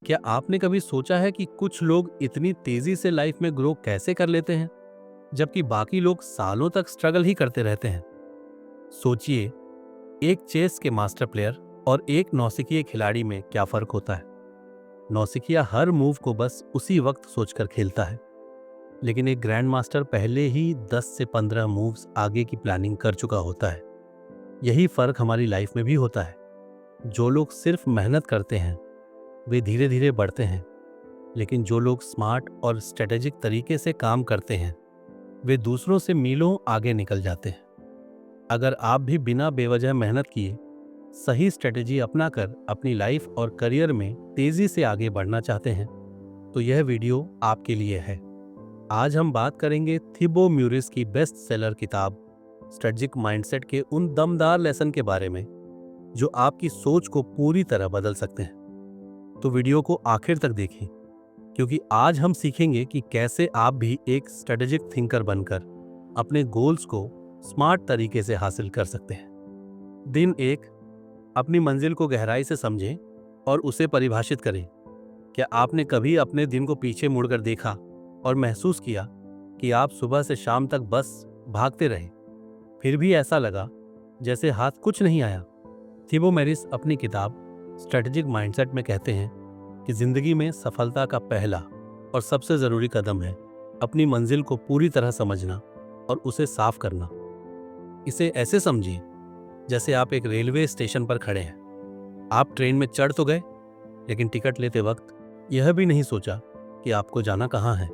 क्या आपने कभी सोचा है कि कुछ लोग इतनी तेजी से लाइफ में ग्रो कैसे कर लेते हैं, जबकि बाकी लोग सालों तक स्ट्रगल ही करते रहते हैं? सोचिए, एक चेस के मास्टर प्लेयर और एक नौसिखिए खिलाड़ी में क्या फर्क होता है। नौसिखिया हर मूव को बस उसी वक्त सोचकर खेलता है, लेकिन एक ग्रैंड मास्टर पहले ही 10 से 15 मूव्स आगे की प्लानिंग कर चुका होता है। यही फर्क हमारी लाइफ में भी होता है। जो लोग सिर्फ मेहनत करते हैं वे धीरे धीरे बढ़ते हैं, लेकिन जो लोग स्मार्ट और स्ट्रेटेजिक तरीके से काम करते हैं वे दूसरों से मीलों आगे निकल जाते हैं। अगर आप भी बिना बेवजह मेहनत किए सही स्ट्रेटेजी अपनाकर अपनी लाइफ और करियर में तेजी से आगे बढ़ना चाहते हैं तो यह वीडियो आपके लिए है। आज हम बात करेंगे थिबो म्यूरिस की बेस्ट सेलर किताब स्ट्रेटेजिक माइंडसेट के उन दमदार लेसन के बारे में जो आपकी सोच को पूरी तरह बदल सकते हैं। तो वीडियो को आखिर तक देखें, क्योंकि आज हम सीखेंगे कि कैसे आप भी एक स्ट्रेटेजिक थिंकर बनकर अपने गोल्स को स्मार्ट तरीके से हासिल कर सकते हैं। दिन एक, अपनी मंजिल को गहराई से समझें और उसे परिभाषित करें। क्या आपने कभी अपने दिन को पीछे मुड़कर देखा और महसूस किया कि आप सुबह से शाम तक बस भागते रहे, फिर भी ऐसा लगा जैसे हाथ कुछ नहीं आया? थिबो मैरिस अपनी किताब स्ट्रेटेजिक माइंडसेट में कहते हैं कि जिंदगी में सफलता का पहला और सबसे जरूरी कदम है अपनी मंजिल को पूरी तरह समझना और उसे साफ करना। इसे ऐसे समझिए जैसे आप एक रेलवे स्टेशन पर खड़े हैं। आप ट्रेन में चढ़ तो गए, लेकिन टिकट लेते वक्त यह भी नहीं सोचा कि आपको जाना कहाँ है।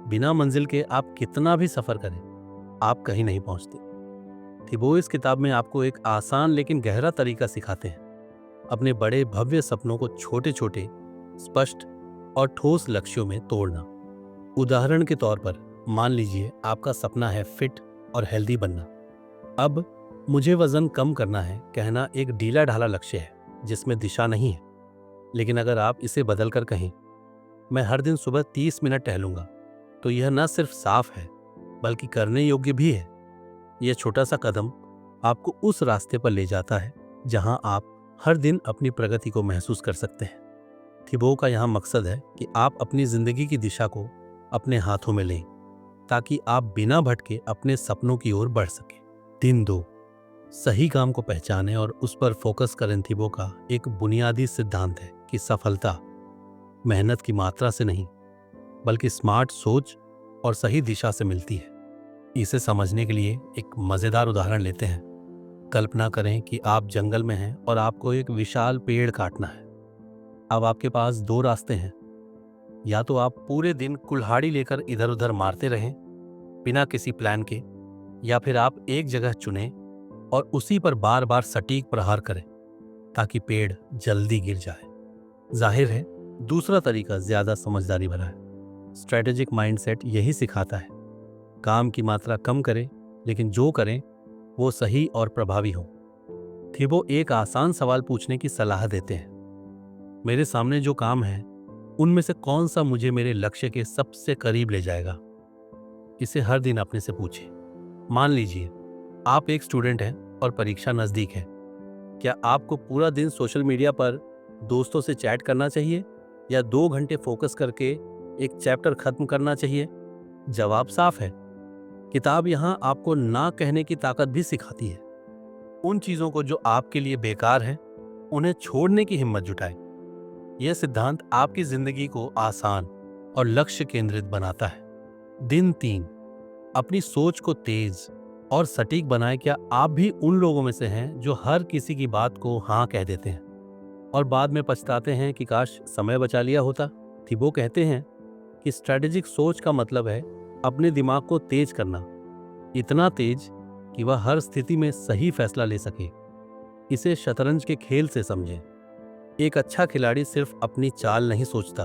बिना मंजिल के आप कितना भी सफर करें, आप कहीं नहीं पहुंचते। थिबो इस किताब में आपको एक आसान लेकिन गहरा तरीका सिखाते हैं अपने बड़े भव्य सपनों को छोटे छोटे, स्पष्ट और ठोस लक्ष्यों में तोड़ना। उदाहरण के तौर पर मान लीजिए आपका सपना है फिट और हेल्दी बनना। अब मुझे वजन कम करना है कहना एक ढीला ढाला लक्ष्य है जिसमें दिशा नहीं है। लेकिन अगर आप इसे बदल कर कहें, मैं हर दिन सुबह 30 मिनट टहलूंगा, तो यह न सिर्फ साफ है बल्कि करने योग्य भी है। यह छोटा सा कदम आपको उस रास्ते पर ले जाता है जहां आप हर दिन अपनी प्रगति को महसूस कर सकते हैं। थिबो का यहाँ मकसद है कि आप अपनी जिंदगी की दिशा को अपने हाथों में लें ताकि आप बिना भटके अपने सपनों की ओर बढ़ सकें। दिन 2, सही काम को पहचानें और उस पर फोकस करें। थिबो का एक बुनियादी सिद्धांत है कि सफलता मेहनत की मात्रा से नहीं बल्कि स्मार्ट सोच और सही दिशा से मिलती है। इसे समझने के लिए एक मजेदार उदाहरण लेते हैं। कल्पना करें कि आप जंगल में हैं और आपको एक विशाल पेड़ काटना है। अब आपके पास 2 रास्ते हैं। या तो आप पूरे दिन कुल्हाड़ी लेकर इधर उधर मारते रहें बिना किसी प्लान के, या फिर आप एक जगह चुनें और उसी पर बार बार सटीक प्रहार करें ताकि पेड़ जल्दी गिर जाए। जाहिर है दूसरा तरीका ज्यादा समझदारी भरा है। स्ट्रेटेजिक माइंडसेट यही सिखाता है, काम की मात्रा कम करें लेकिन जो करें वो सही और प्रभावी हो। थिबो एक आसान सवाल पूछने की सलाह देते हैं, मेरे सामने जो काम है उनमें से कौन सा मुझे मेरे लक्ष्य के सबसे करीब ले जाएगा? इसे हर दिन अपने से पूछें। मान लीजिए आप एक स्टूडेंट हैं और परीक्षा नजदीक है। क्या आपको पूरा दिन सोशल मीडिया पर दोस्तों से चैट करना चाहिए या 2 घंटे फोकस करके एक चैप्टर खत्म करना चाहिए? जवाब साफ है। किताब यहाँ आपको ना कहने की ताकत भी सिखाती है। उन चीजों को जो आपके लिए बेकार हैं उन्हें छोड़ने की हिम्मत जुटाएं। यह सिद्धांत आपकी जिंदगी को आसान और लक्ष्य केंद्रित बनाता है। दिन 3, अपनी सोच को तेज और सटीक बनाएं। क्या आप भी उन लोगों में से हैं जो हर किसी की बात को हाँ कह देते हैं और बाद में पछताते हैं कि काश समय बचा लिया होता? थिबो कहते हैं कि स्ट्रेटेजिक सोच का मतलब है अपने दिमाग को तेज करना, इतना तेज कि वह हर स्थिति में सही फैसला ले सके। इसे शतरंज के खेल से समझें। एक अच्छा खिलाड़ी सिर्फ अपनी चाल नहीं सोचता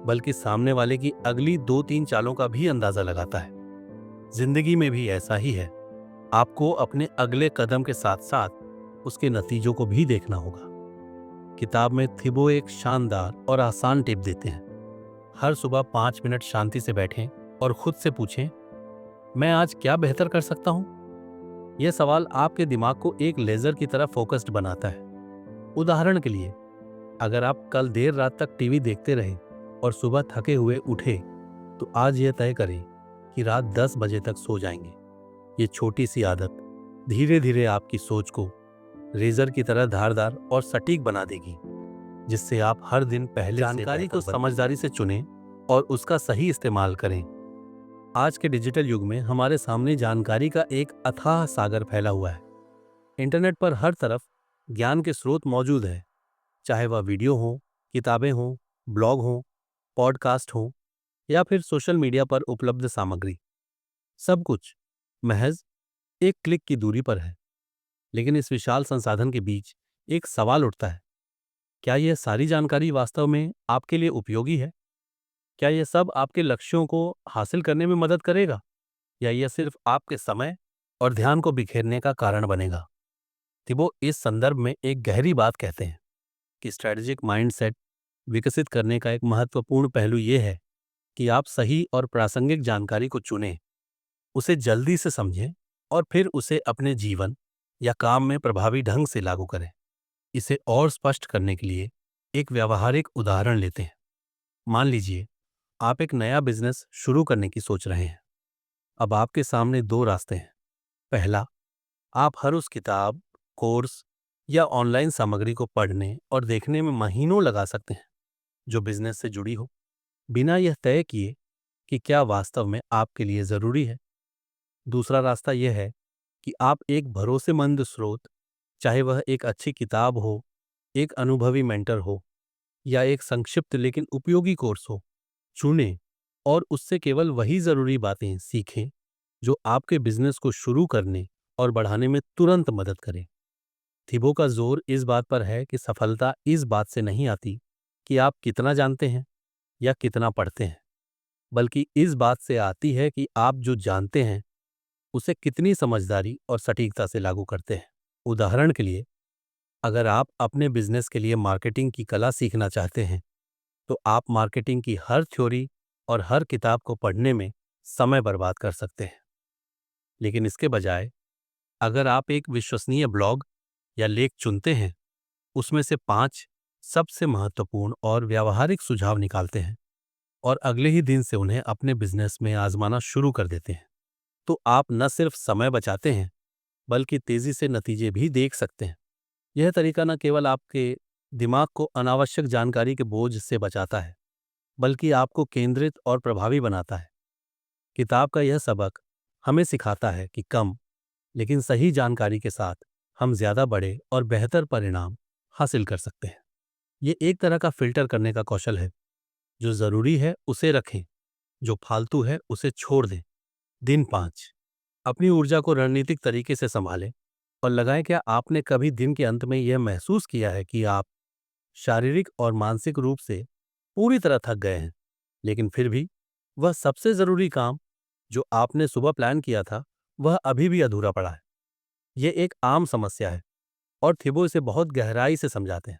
बल्कि सामने वाले की अगली 2-3 चालों का भी अंदाजा लगाता है। जिंदगी में भी ऐसा ही है। आपको अपने अगले कदम के साथ साथ उसके नतीजों को भी देखना होगा। किताब में थिबो एक शानदार और आसान टिप देते हैं। हर सुबह 5 मिनट शांति से बैठें और खुद से पूछें, मैं आज क्या बेहतर कर सकता हूं? यह सवाल आपके दिमाग को एक लेजर की तरह फोकस्ड बनाता है। उदाहरण के लिए, अगर आप कल देर रात तक टीवी देखते रहे और सुबह थके हुए उठे, तो आज यह तय करें कि रात 10 बजे तक सो जाएंगे। ये छोटी सी आदत धीरे धीरे आपकी सोच को रेजर की तरह धारदार और सटीक बना देगी, जिससे आप हर दिन पहले जानकारी को समझदारी से चुनें और उसका सही इस्तेमाल करें। आज के डिजिटल युग में हमारे सामने जानकारी का एक अथाह सागर फैला हुआ है। इंटरनेट पर हर तरफ ज्ञान के स्रोत मौजूद है, चाहे वह वीडियो हो, किताबें हो, ब्लॉग हो, पॉडकास्ट हो या फिर सोशल मीडिया पर उपलब्ध सामग्री। सब कुछ महज एक क्लिक की दूरी पर है। लेकिन इस विशाल संसाधन के बीच एक सवाल उठता है, क्या यह सारी जानकारी वास्तव में आपके लिए उपयोगी है? क्या यह सब आपके लक्ष्यों को हासिल करने में मदद करेगा, या यह सिर्फ आपके समय और ध्यान को बिखेरने का कारण बनेगा? थिबो इस संदर्भ में एक गहरी बात कहते हैं कि स्ट्रेटेजिक माइंडसेट विकसित करने का एक महत्वपूर्ण पहलू यह है कि आप सही और प्रासंगिक जानकारी को चुनें, उसे जल्दी से समझें और फिर उसे अपने जीवन या काम में प्रभावी ढंग से लागू करें। इसे और स्पष्ट करने के लिए एक व्यावहारिक उदाहरण लेते हैं। मान लीजिए आप एक नया बिजनेस शुरू करने की सोच रहे हैं। अब आपके सामने दो रास्ते हैं। पहला, आप हर उस किताब, कोर्स या ऑनलाइन सामग्री को पढ़ने और देखने में महीनों लगा सकते हैं जो बिजनेस से जुड़ी हो, बिना यह तय किए कि क्या वास्तव में आपके लिए जरूरी है। दूसरा रास्ता यह है कि आप एक भरोसेमंद स्रोत, चाहे वह एक अच्छी किताब हो, एक अनुभवी मेंटर हो या एक संक्षिप्त लेकिन उपयोगी कोर्स हो, चुनें और उससे केवल वही जरूरी बातें सीखें जो आपके बिजनेस को शुरू करने और बढ़ाने में तुरंत मदद करें। थिबो का जोर इस बात पर है कि सफलता इस बात से नहीं आती कि आप कितना जानते हैं या कितना पढ़ते हैं, बल्कि इस बात से आती है कि आप जो जानते हैं उसे कितनी समझदारी और सटीकता से लागू करते हैं। उदाहरण के लिए, अगर आप अपने बिजनेस के लिए मार्केटिंग की कला सीखना चाहते हैं, तो आप मार्केटिंग की हर थ्योरी और हर किताब को पढ़ने में समय बर्बाद कर सकते हैं। लेकिन इसके बजाय, अगर आप एक विश्वसनीय ब्लॉग या लेख चुनते हैं, उसमें से 5 सबसे महत्वपूर्ण और व्यावहारिक सुझाव निकालते हैं और अगले ही दिन से उन्हें अपने बिजनेस में आजमाना शुरू कर देते हैं, तो आप न सिर्फ समय बचाते हैं, बल्कि तेजी से नतीजे भी देख सकते हैं। यह तरीका न केवल आपके दिमाग को अनावश्यक जानकारी के बोझ से बचाता है, बल्कि आपको केंद्रित और प्रभावी बनाता है। किताब का यह सबक हमें सिखाता है कि कम लेकिन सही जानकारी के साथ हम ज्यादा बड़े और बेहतर परिणाम हासिल कर सकते हैं। ये एक तरह का फिल्टर करने का कौशल है। जो जरूरी है उसे रखें, जो फालतू है उसे छोड़ दें। दिन 5, अपनी ऊर्जा को रणनीतिक तरीके से संभालें और लगाएं। क्या आपने कभी दिन के अंत में यह महसूस किया है कि आप शारीरिक और मानसिक रूप से पूरी तरह थक गए हैं, लेकिन फिर भी वह सबसे जरूरी काम जो आपने सुबह प्लान किया था, वह अभी भी अधूरा पड़ा है? यह एक आम समस्या है और थिबो इसे बहुत गहराई से समझाते हैं।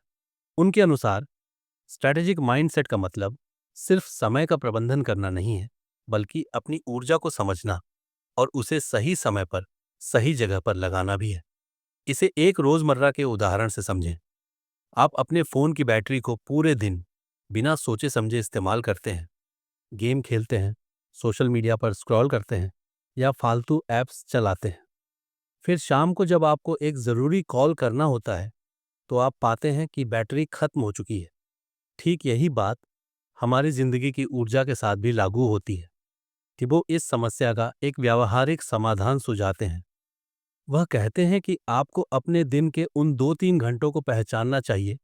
उनके अनुसार स्ट्रैटेजिक माइंडसेट का मतलब सिर्फ समय का प्रबंधन करना नहीं है, बल्कि अपनी ऊर्जा को समझना और उसे सही समय पर सही जगह पर लगाना भी है। इसे एक रोजमर्रा के उदाहरण से समझें। आप अपने फोन की बैटरी को पूरे दिन बिना सोचे समझे इस्तेमाल करते हैं, गेम खेलते हैं, सोशल मीडिया पर स्क्रॉल करते हैं या फालतू ऐप्स चलाते हैं। फिर शाम को जब आपको एक जरूरी कॉल करना होता है, तो आप पाते हैं कि बैटरी खत्म हो चुकी है। ठीक यही बात हमारी जिंदगी की ऊर्जा के साथ भी लागू होती है। थिबो इस समस्या का एक व्यावहारिक समाधान सुझाते हैं। वह कहते हैं कि आपको अपने दिन के उन 2-3 घंटों को पहचानना चाहिए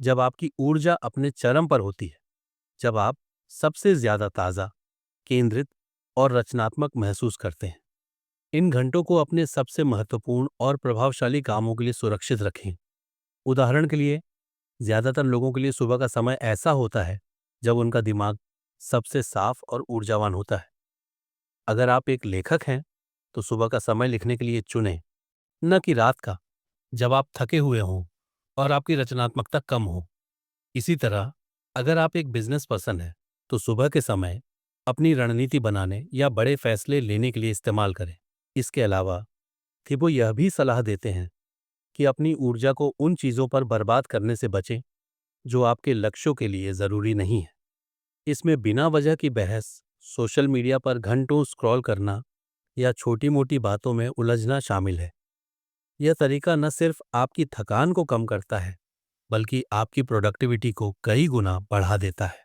जब आपकी ऊर्जा अपने चरम पर होती है, जब आप सबसे ज्यादा ताजा, केंद्रित और रचनात्मक महसूस करते हैं। इन घंटों को अपने सबसे महत्वपूर्ण और प्रभावशाली कामों के लिए सुरक्षित रखें। उदाहरण के लिए, ज्यादातर लोगों के लिए सुबह का समय ऐसा होता है जब उनका दिमाग सबसे साफ और ऊर्जावान होता है। अगर आप एक लेखक हैं, तो सुबह का समय लिखने के लिए चुनें, न कि रात का, जब आप थके हुए हों और आपकी रचनात्मकता कम हो। इसी तरह, अगर आप एक बिजनेस पर्सन हैं, तो सुबह के समय अपनी रणनीति बनाने या बड़े फैसले लेने के लिए इस्तेमाल करें। इसके अलावा थिबो यह भी सलाह देते हैं कि अपनी ऊर्जा को उन चीजों पर बर्बाद करने से बचें जो आपके लक्ष्यों के लिए जरूरी नहीं है। इसमें बिना वजह की बहस, सोशल मीडिया पर घंटों स्क्रॉल करना या छोटी मोटी बातों में उलझना शामिल है। यह तरीका न सिर्फ आपकी थकान को कम करता है, बल्कि आपकी प्रोडक्टिविटी को कई गुना बढ़ा देता है।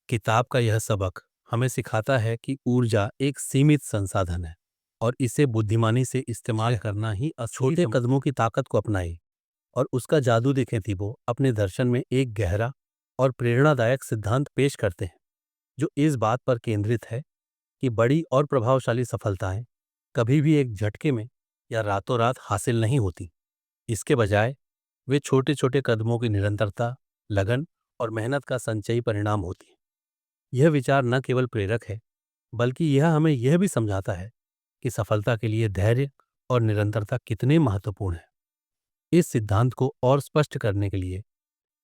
किताब का यह सबक हमें सिखाता है कि ऊर्जा एक सीमित संसाधन है और इसे बुद्धिमानी से इस्तेमाल करना ही छोटे कदमों की ताकत को अपनाए और उसका जादू देखें। थी वो अपने दर्शन में एक गहरा और प्रेरणादायक सिद्धांत पेश करते हैं, जो इस बात पर केंद्रित है कि बड़ी और प्रभावशाली सफलताएं कभी भी एक झटके में या रातों रात हासिल नहीं होती। इसके बजाय वे छोटे छोटे कदमों की निरंतरता, लगन और मेहनत का संचयी परिणाम होती है। यह विचार न केवल प्रेरक है, बल्कि यह हमें यह भी समझाता है कि सफलता के लिए धैर्य और निरंतरता कितने महत्वपूर्ण है। इस सिद्धांत को और स्पष्ट करने के लिए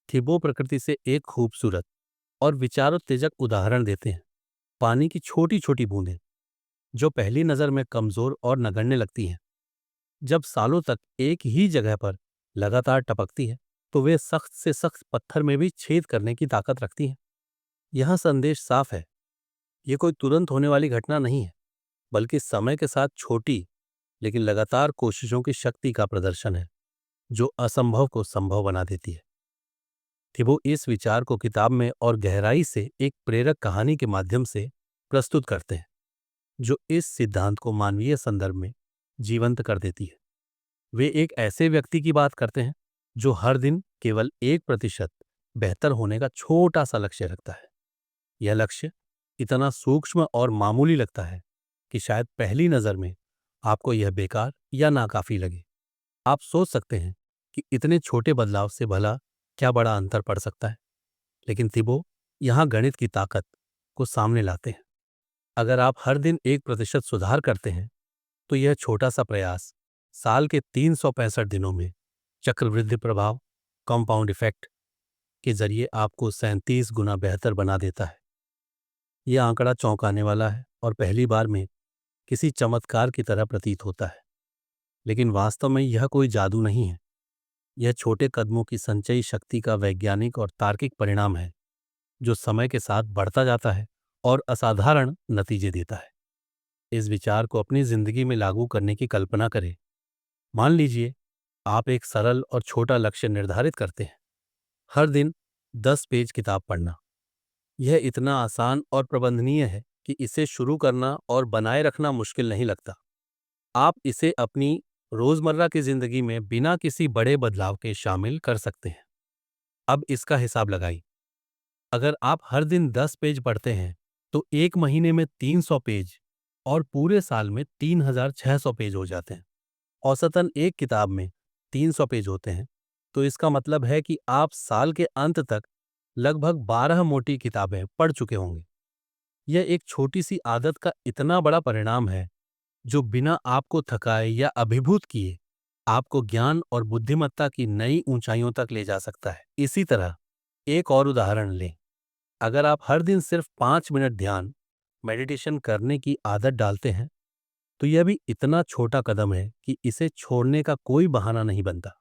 थिबो प्रकृति से एक खूबसूरत और विचारोत्तेजक उदाहरण देते हैं। पानी की छोटी छोटी बूंदें, जो पहली नज़र में कमजोर और नगण्य लगती हैं, जब सालों तक एक ही जगह पर लगातार टपकती है, तो वे सख्त से सख्त पत्थर में भी छेद करने की ताकत रखती हैं। यह संदेश साफ है, ये कोई तुरंत होने वाली घटना नहीं है, बल्कि समय के साथ छोटी लेकिन लगातार कोशिशों की शक्ति का प्रदर्शन है, जो असंभव को संभव बना देती है। थिबो इस विचार को किताब में और गहराई से एक प्रेरक कहानी के माध्यम से प्रस्तुत करते हैं, जो इस सिद्धांत को मानवीय संदर्भ में जीवंत कर देती है। वे एक ऐसे व्यक्ति की बात करते हैं जो हर दिन केवल 1% बेहतर होने का छोटा सा लक्ष्य रखता है। यह लक्ष्य इतना सूक्ष्म और मामूली लगता है कि शायद पहली नज़र में आपको यह बेकार या नाकाफी लगे। आप सोच सकते हैं कि इतने छोटे बदलाव से भला क्या बड़ा अंतर पड़ सकता है, लेकिन थिबो यहाँ गणित की ताकत को सामने लाते हैं। अगर आप हर दिन 1% सुधार करते हैं, तो यह छोटा सा प्रयास साल के 365 दिनों में चक्रवृद्धि प्रभाव, कंपाउंड इफेक्ट के जरिए आपको 37 गुना बेहतर बना देता है। यह आंकड़ा चौंकाने वाला है और पहली बार में किसी चमत्कार की तरह प्रतीत होता है, लेकिन वास्तव में यह कोई जादू नहीं है। यह छोटे कदमों की संचयी शक्ति का वैज्ञानिक और तार्किक परिणाम है, जो समय के साथ बढ़ता जाता है और असाधारण नतीजे देता है। इस विचार को अपनी जिंदगी में लागू करने की कल्पना करें। मान लीजिए आप एक सरल और छोटा लक्ष्य निर्धारित करते हैं, हर दिन 10 पेज किताब पढ़ना। यह इतना आसान और प्रबंधनीय है कि इसे शुरू करना और बनाए रखना मुश्किल नहीं लगता। आप इसे अपनी रोजमर्रा की जिंदगी में बिना किसी बड़े बदलाव के शामिल कर सकते हैं। अब इसका हिसाब लगाइए। अगर आप हर दिन 10 पेज पढ़ते हैं, तो एक महीने में 300 पेज और पूरे साल में 3600 पेज हो जाते हैं। औसतन एक किताब में 300 पेज होते हैं, तो इसका मतलब है कि आप साल के अंत तक लगभग 12 मोटी किताबें पढ़ चुके होंगे। यह एक छोटी सी आदत का इतना बड़ा परिणाम है, जो बिना आपको थकाए या अभिभूत किए आपको ज्ञान और बुद्धिमत्ता की नई ऊंचाइयों तक ले जा सकता है। इसी तरह एक और उदाहरण लें। अगर आप हर दिन सिर्फ 5 मिनट ध्यान मेडिटेशन करने की आदत डालते हैं, तो यह भी इतना छोटा कदम है कि इसे छोड़ने का कोई बहाना नहीं बनता।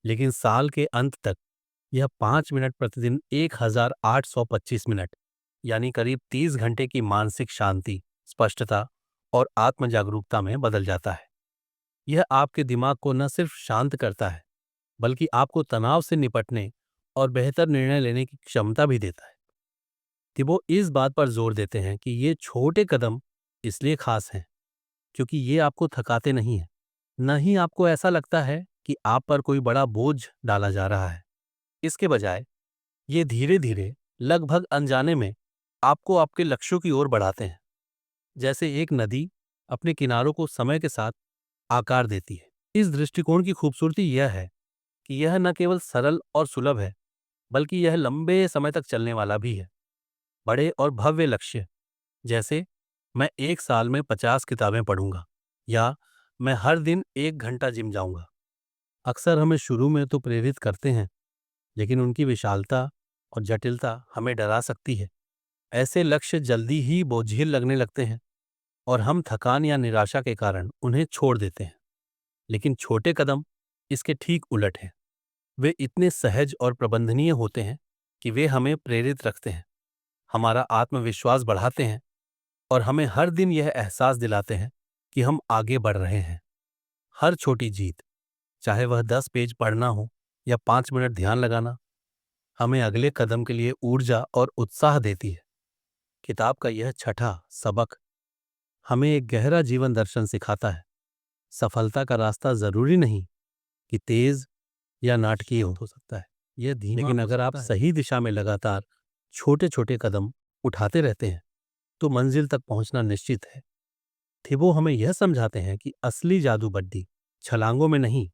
लेकिन साल के अंत तक यह 5 मिनट प्रतिदिन 1825 मिनट, यानी करीब 30 घंटे की मानसिक शांति, स्पष्टता और आत्म जागरूकता में बदल जाता है। यह आपके दिमाग को न सिर्फ शांत करता है, बल्कि आपको तनाव से निपटने और बेहतर निर्णय लेने की क्षमता भी देता है। थिबो इस बात पर जोर देते हैं कि ये छोटे कदम इसलिए खास हैं क्योंकि ये आपको थकाते नहीं हैं, न ही आपको ऐसा लगता है कि आप पर कोई बड़ा बोझ डाला जा रहा है। इसके बजाय ये धीरे धीरे, लगभग अनजाने में आपको आपके लक्ष्यों की ओर बढ़ाते हैं। जैसे एक नदी अपने किनारों को समय के साथ आकार देती है। इस दृष्टिकोण की खूबसूरती यह है कि यह न केवल सरल और सुलभ है, बल्कि यह लंबे समय तक चलने वाला भी है। बड़े और भव्य लक्ष्य, जैसे मैं एक साल में 50 किताबें पढ़ूंगा या मैं हर दिन 1 घंटा जिम जाऊंगा, अक्सर हमें शुरू में तो प्रेरित करते हैं, लेकिन उनकी विशालता और जटिलता हमें डरा सकती है। ऐसे लक्ष्य जल्दी ही बोझिल लगने लगते हैं और हम थकान या निराशा के कारण उन्हें छोड़ देते हैं। लेकिन छोटे कदम इसके ठीक उलट हैं। वे इतने सहज और प्रबंधनीय होते हैं कि वे हमें प्रेरित रखते हैं, हमारा आत्मविश्वास बढ़ाते हैं और हमें हर दिन यह एहसास दिलाते हैं कि हम आगे बढ़ रहे हैं। हर छोटी जीत, चाहे वह 10 पेज पढ़ना हो या 5 मिनट ध्यान लगाना, हमें अगले कदम के लिए ऊर्जा और उत्साह देती है। किताब का यह छठा सबक हमें एक गहरा जीवन दर्शन सिखाता है। सफलता का रास्ता जरूरी नहीं कि तेज या नाटकीय हो सकता है, यह धीमा, लेकिन अगर आप सही दिशा में लगातार छोटे छोटे कदम उठाते रहते हैं तो मंजिल तक पहुंचना निश्चित है। थिबो हमें यह समझाते हैं कि असली जादू बड्डी छलांगों में नहीं,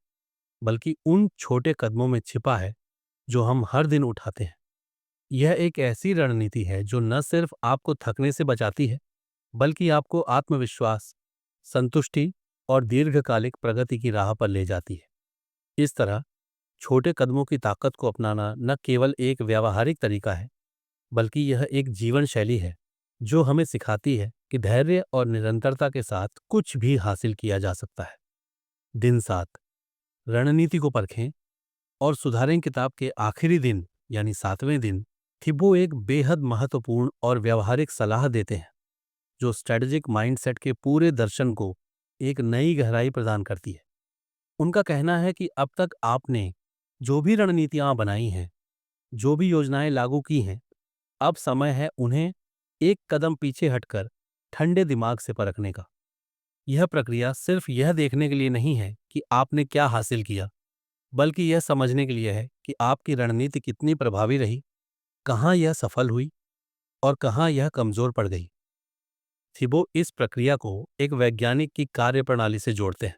बल्कि उन छोटे कदमों में छिपा है जो हम हर दिन उठाते हैं। यह एक ऐसी रणनीति है जो न सिर्फ आपको थकने से बचाती है, बल्कि आपको आत्मविश्वास, संतुष्टि और दीर्घकालिक प्रगति की राह पर ले जाती है। इस तरह छोटे कदमों की ताकत को अपनाना न केवल एक व्यावहारिक तरीका है, बल्कि यह एक जीवन शैली है जो हमें सिखाती है कि धैर्य और निरंतरता के साथ कुछ भी हासिल किया जा सकता है। दिन 7, रणनीति को परखें और सुधारें किताब के आखिरी दिन यानी 7वें दिन थिबो एक बेहद महत्वपूर्ण और व्यावहारिक सलाह देते हैं जो स्ट्रेटेजिक माइंडसेट के पूरे दर्शन को एक नई गहराई प्रदान करती है। उनका कहना है कि अब तक आपने जो भी रणनीतियां बनाई हैं, जो भी योजनाएं लागू की हैं, अब समय है उन्हें एक कदम पीछे हटकर ठंडे दिमाग से परखने का। यह प्रक्रिया सिर्फ यह देखने के लिए नहीं है कि आपने क्या हासिल किया, बल्कि यह समझने के लिए है कि आपकी रणनीति कितनी प्रभावी रही, कहाँ यह सफल हुई और कहाँ यह कमजोर पड़ गई। थिबो इस प्रक्रिया को एक वैज्ञानिक की कार्यप्रणाली से जोड़ते हैं।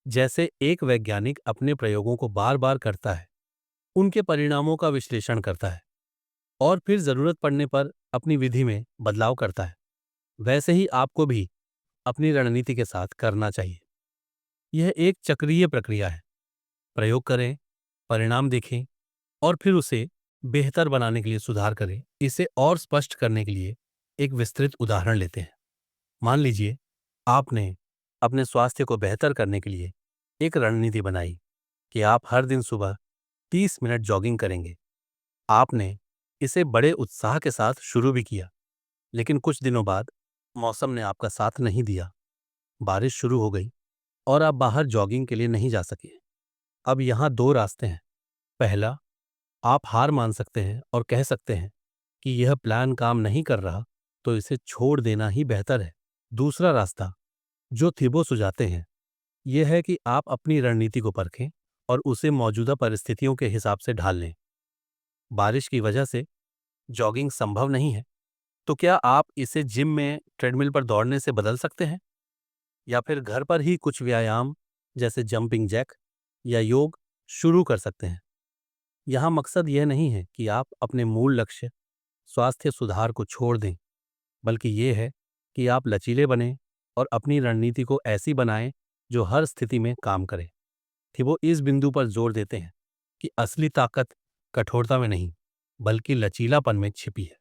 जैसे एक वैज्ञानिक अपने प्रयोगों को बार बार करता है, उनके परिणामों का विश्लेषण करता है और फिर जरूरत पड़ने पर अपनी विधि में बदलाव करता है, वैसे ही आपको भी अपनी रणनीति के साथ करना चाहिए। यह एक चक्रीय प्रक्रिया है। प्रयोग करें, परिणाम देखें और फिर उसे बेहतर बनाने के लिए सुधार करें। इसे और स्पष्ट करने के लिए एक विस्तृत उदाहरण लेते हैं। मान लीजिए आपने अपने स्वास्थ्य को बेहतर करने के लिए एक रणनीति बनाई कि आप हर दिन सुबह 30 मिनट जॉगिंग करेंगे। आपने इसे बड़े उत्साह के साथ शुरू भी किया, लेकिन कुछ दिनों बाद मौसम ने आपका साथ नहीं दिया, बारिश शुरू हो गई और आप बाहर जॉगिंग के लिए नहीं जा सके। अब यहाँ दो रास्ते हैं। पहला, आप हार मान सकते हैं और कह सकते हैं कि यह प्लान काम नहीं कर रहा, तो इसे छोड़ देना ही बेहतर है। दूसरा रास्ता जो थिबो सुझाते हैं यह है कि आप अपनी रणनीति को परखें और उसे मौजूदा परिस्थितियों के हिसाब से ढाल लें। बारिश की वजह से जॉगिंग संभव नहीं है, तो क्या आप इसे जिम में ट्रेडमिल पर दौड़ने से बदल सकते हैं, या फिर घर पर ही कुछ व्यायाम जैसे जंपिंग जैक या योग शुरू कर सकते हैं। यहाँ मकसद यह नहीं है कि आप अपने मूल लक्ष्य स्वास्थ्य सुधार को छोड़ दें, बल्कि ये है कि आप लचीले बनें और अपनी रणनीति को ऐसी बनाएं जो हर स्थिति में काम करे। थिबो इस बिंदु पर जोर देते हैं कि असली ताकत कठोरता में नहीं, बल्कि लचीलापन में छिपी है।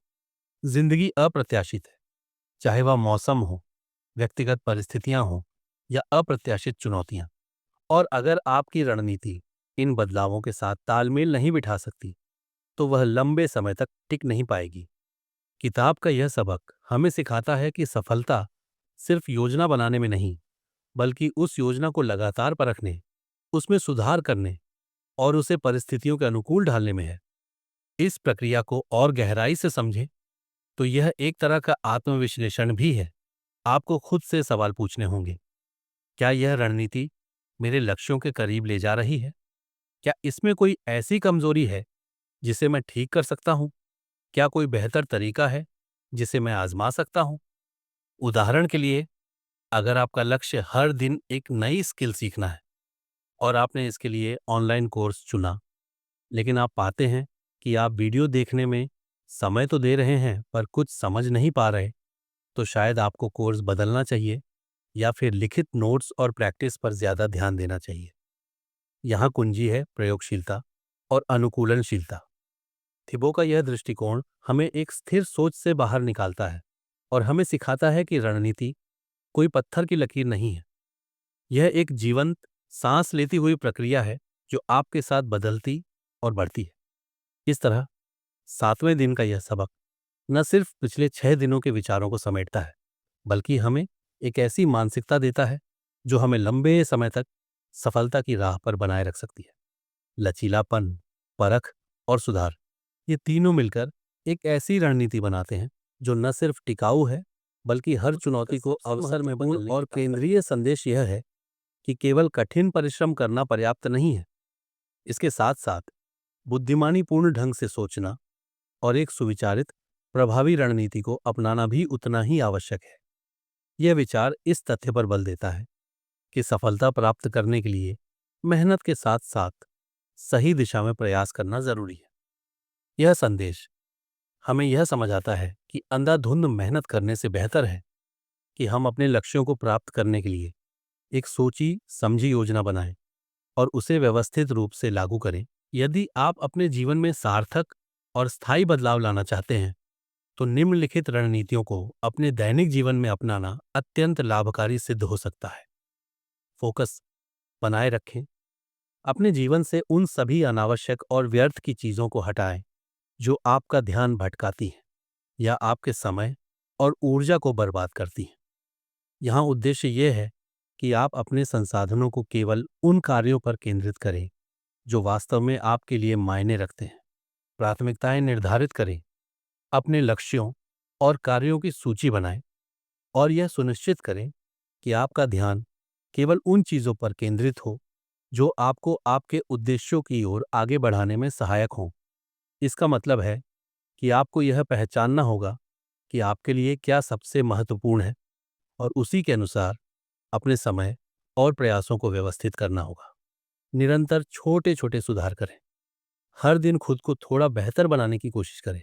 जिंदगी अप्रत्याशित है, चाहे वह मौसम हो, व्यक्तिगत परिस्थितियां हों या अप्रत्याशित चुनौतियां। और अगर आपकी रणनीति इन बदलावों के साथ तालमेल नहीं बिठा सकती, तो वह लंबे समय तक टिक नहीं पाएगी। किताब का यह सबक हमें सिखाता है कि सफलता सिर्फ योजना बनाने में नहीं, बल्कि उस योजना को लगातार परखने, उसमें सुधार करने और उसे परिस्थितियों के अनुकूल ढालने में है। इस प्रक्रिया को और गहराई से समझें तो यह एक तरह का आत्मविश्लेषण भी है। आपको खुद से सवाल पूछने होंगे, क्या यह रणनीति मेरे लक्ष्यों के करीब ले जा रही है? क्या इसमें कोई ऐसी कमजोरी है जिसे मैं ठीक कर सकता हूं? क्या कोई बेहतर तरीका है जिसे मैं आजमा सकता हूं? उदाहरण के लिए, अगर आपका लक्ष्य हर दिन एक नई स्किल सीखना है और आपने इसके लिए ऑनलाइन कोर्स चुना, लेकिन आप पाते हैं कि आप वीडियो देखने में समय तो दे रहे हैं पर कुछ समझ नहीं पा रहे, तो शायद आपको कोर्स बदलना चाहिए या फिर लिखित नोट्स और प्रैक्टिस पर ज्यादा ध्यान देना चाहिए। यहाँ कुंजी है प्रयोगशीलता और अनुकूलनशीलता। थिबो का यह दृष्टिकोण हमें एक स्थिर सोच से बाहर निकालता है और हमें सिखाता है कि रणनीति कोई पत्थर की लकीर नहीं है। यह एक जीवंत, सांस लेती हुई प्रक्रिया है जो आपके साथ बदलती और बढ़ती है। इस तरह 7वें दिन का यह सबक न सिर्फ पिछले 6 दिनों के विचारों को समेटता है, बल्कि हमें एक ऐसी मानसिकता देता है जो हमें लंबे समय तक सफलता की राह पर बनाए रख सकती है। लचीलापन, परख और सुधार, ये तीनों मिलकर एक ऐसी रणनीति बनाते हैं जो न सिर्फ टिकाऊ है, बल्कि हर चुनौती को अवसर में बदलने और केंद्रीय संदेश यह है कि केवल कठिन परिश्रम करना पर्याप्त नहीं है। इसके साथ साथ बुद्धिमानीपूर्ण ढंग से सोचना और एक सुविचारित प्रभावी रणनीति को अपनाना भी उतना ही आवश्यक है। यह विचार इस तथ्य पर बल देता है कि सफलता प्राप्त करने के लिए मेहनत के साथ साथ सही दिशा में प्रयास करना जरूरी है। यह संदेश हमें यह समझाता है कि अंधाधुंध मेहनत करने से बेहतर है कि हम अपने लक्ष्यों को प्राप्त करने के लिए एक सोची समझी योजना बनाएं और उसे व्यवस्थित रूप से लागू करें। यदि आप अपने जीवन में सार्थक और स्थायी बदलाव लाना चाहते हैं, तो निम्नलिखित रणनीतियों को अपने दैनिक जीवन में अपनाना अत्यंत लाभकारी सिद्ध हो सकता है। फोकस बनाए रखें। अपने जीवन से उन सभी अनावश्यक और व्यर्थ की चीजों को हटाएं जो आपका ध्यान भटकाती हैं या आपके समय और ऊर्जा को बर्बाद करती हैं। यहाँ उद्देश्य यह है कि आप अपने संसाधनों को केवल उन कार्यों पर केंद्रित करें जो वास्तव में आपके लिए मायने रखते हैं। प्राथमिकताएं निर्धारित करें, अपने लक्ष्यों और कार्यों की सूची बनाएं और यह सुनिश्चित करें कि आपका ध्यान केवल उन चीजों पर केंद्रित हो जो आपको आपके उद्देश्यों की ओर आगे बढ़ाने में सहायक हों। इसका मतलब है कि आपको यह पहचानना होगा कि आपके लिए क्या सबसे महत्वपूर्ण है और उसी के अनुसार अपने समय और प्रयासों को व्यवस्थित करना होगा। निरंतर छोटे छोटे सुधार करें। हर दिन खुद को थोड़ा बेहतर बनाने की कोशिश करें,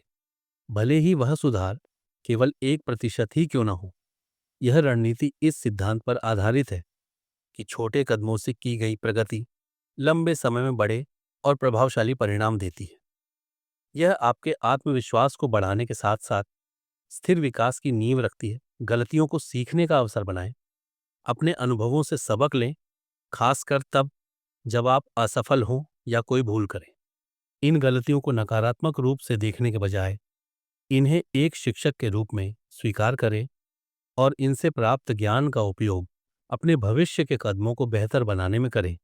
भले ही वह सुधार केवल 1% ही क्यों ना हो। यह रणनीति इस सिद्धांत पर आधारित है कि छोटे कदमों से की गई प्रगति लंबे समय में बड़े और प्रभावशाली परिणाम देती है। यह आपके आत्मविश्वास को बढ़ाने के साथ साथ स्थिर विकास की नींव रखती है। गलतियों को सीखने का अवसर बनाएं। अपने अनुभवों से सबक लें, खासकर तब जब आप असफल हों या कोई भूल करें। इन गलतियों को नकारात्मक रूप से देखने के बजाय इन्हें एक शिक्षक के रूप में स्वीकार करें और इनसे प्राप्त ज्ञान का उपयोग अपने भविष्य के कदमों को बेहतर बनाने में करें।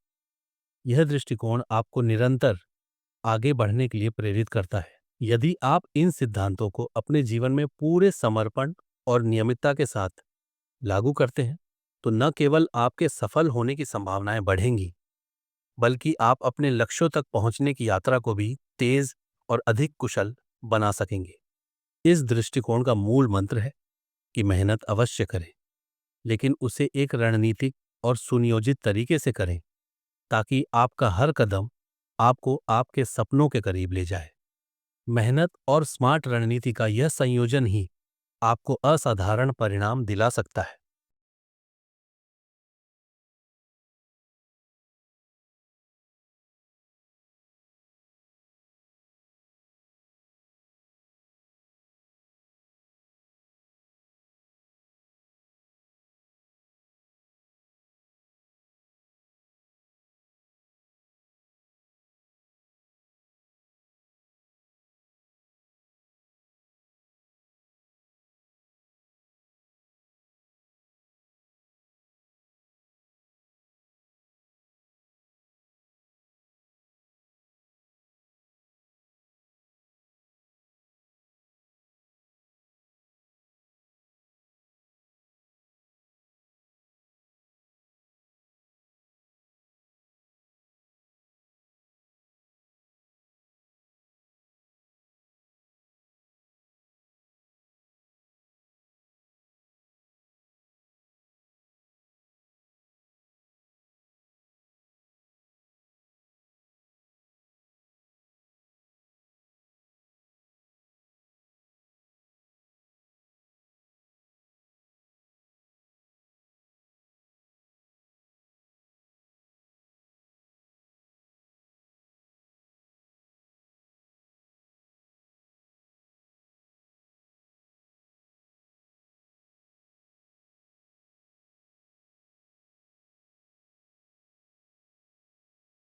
यह दृष्टिकोण आपको निरंतर आगे बढ़ने के लिए प्रेरित करता है। यदि आप इन सिद्धांतों को अपने जीवन में पूरे समर्पण और नियमितता के साथ लागू करते हैं, तो न केवल आपके सफल होने की संभावनाएं बढ़ेंगी, बल्कि आप अपने लक्ष्यों तक पहुंचने की यात्रा को भी तेज और अधिक कुशल बना सकेंगे। इस दृष्टिकोण का मूल मंत्र है कि मेहनत अवश्य करें, लेकिन उसे एक रणनीतिक और सुनियोजित तरीके से करें ताकि आपका हर कदम आपको आपके सपनों के करीब ले जाए। मेहनत और स्मार्ट रणनीति का यह संयोजन ही आपको असाधारण परिणाम दिला सकता है।